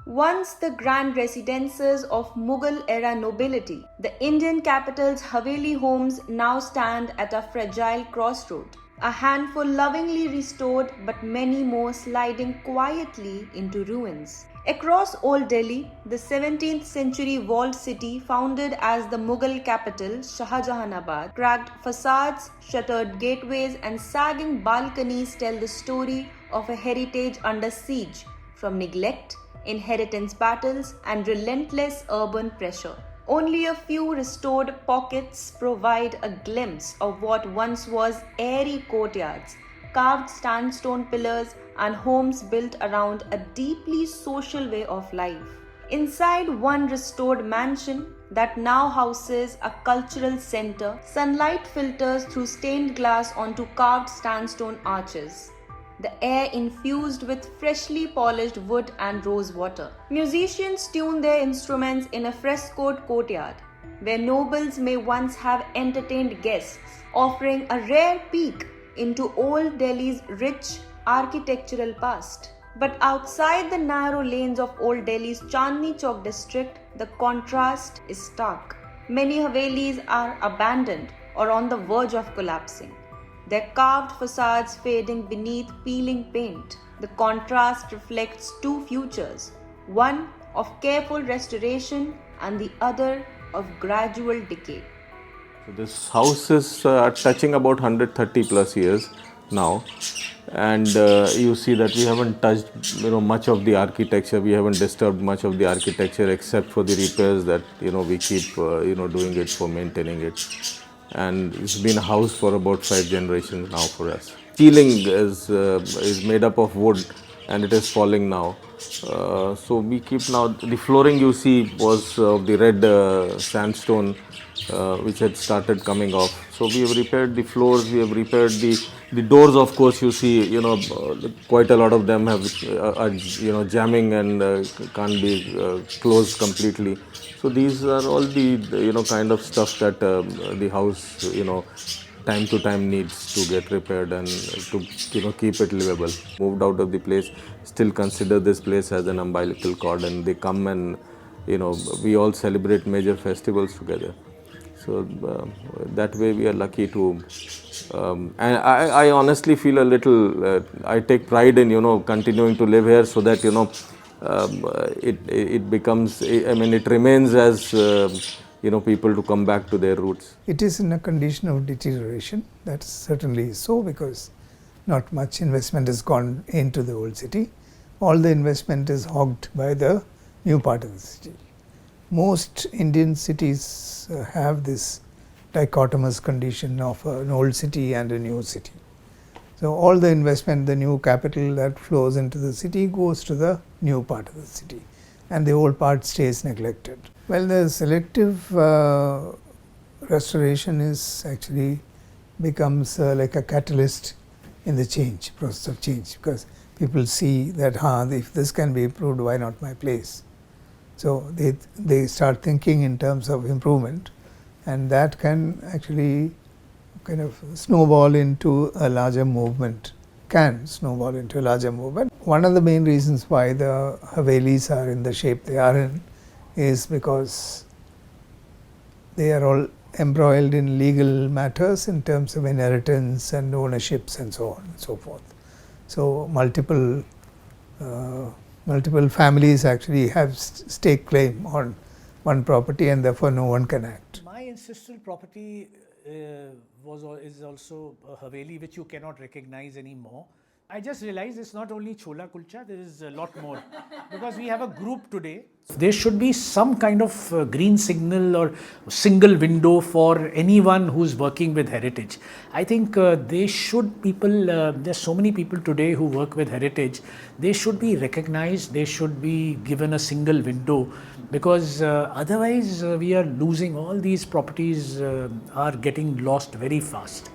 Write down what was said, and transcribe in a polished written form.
Once the grand residences of Mughal-era nobility, the Indian capital's haveli homes now stand at a fragile crossroad. A handful lovingly restored, but many more sliding quietly into ruins. Across Old Delhi, the 17th century walled city founded as the Mughal capital, Shahjahanabad, cracked facades, shuttered gateways, and sagging balconies tell the story of a heritage under siege from neglect, inheritance battles, and relentless urban pressure. Only a few restored pockets provide a glimpse of what once was airy courtyards, carved sandstone pillars, and homes built around a deeply social way of life. Inside one restored mansion that now houses a cultural center, sunlight filters through stained glass onto carved sandstone arches, the air infused with freshly polished wood and rose water. Musicians tune their instruments in a frescoed courtyard, where nobles may once have entertained guests, offering a rare peek into Old Delhi's rich architectural past. But outside the narrow lanes of Old Delhi's Chandni Chowk district, the contrast is stark. Many havelis are abandoned or on the verge of collapsing, their carved facades fading beneath peeling paint. The contrast reflects two futures, one of careful restoration and the other of gradual decay. So this house is touching about 130 plus years now, and you see that we haven't touched much of the architecture. We haven't disturbed much of the architecture except for the repairs that we keep doing it for maintaining it. And it's been a house for about 5 generations now for us. Ceiling is made up of wood and it is falling now. So we keep now, the flooring you see was of the red sandstone which had started coming off. So we have repaired the floors, we have repaired the doors. Of course, you see, quite a lot of them have are jamming and can't be closed completely. So these are all the kind of stuff that the house time to time needs to get repaired and to keep it livable. Moved out of the place, still consider this place as an umbilical cord, and they come and we all celebrate major festivals together. So that way we are lucky to, and I honestly feel a little, I take pride in continuing to live here so that it becomes, it remains as people to come back to their roots. It is in a condition of deterioration. That certainly is so, because not much investment has gone into the old city. All the investment is hogged by the new part of the city. Most Indian cities have this dichotomous condition of an old city and a new city. So all the investment, the new capital that flows into the city goes to the new part of the city, and the old part stays neglected. Well, the selective restoration is actually becomes like a catalyst in the process of change, because people see that if this can be improved, why not my place? So they start thinking in terms of improvement, and that can actually kind of snowball into a larger movement, One of the main reasons why the havelis are in the shape they are in is because they are all embroiled in legal matters in terms of inheritance and ownerships and so on and so forth. So multiple families actually have stake claim on one property, and therefore no one can act. My ancestral property is also a haveli which you cannot recognize anymore. I just realized it's not only chola kulcha, there is a lot more, because we have a group today. There should be some kind of green signal or single window for anyone who's working with heritage. I think there's so many people today who work with heritage, they should be recognized, they should be given a single window, because otherwise we are losing all these properties, are getting lost very fast.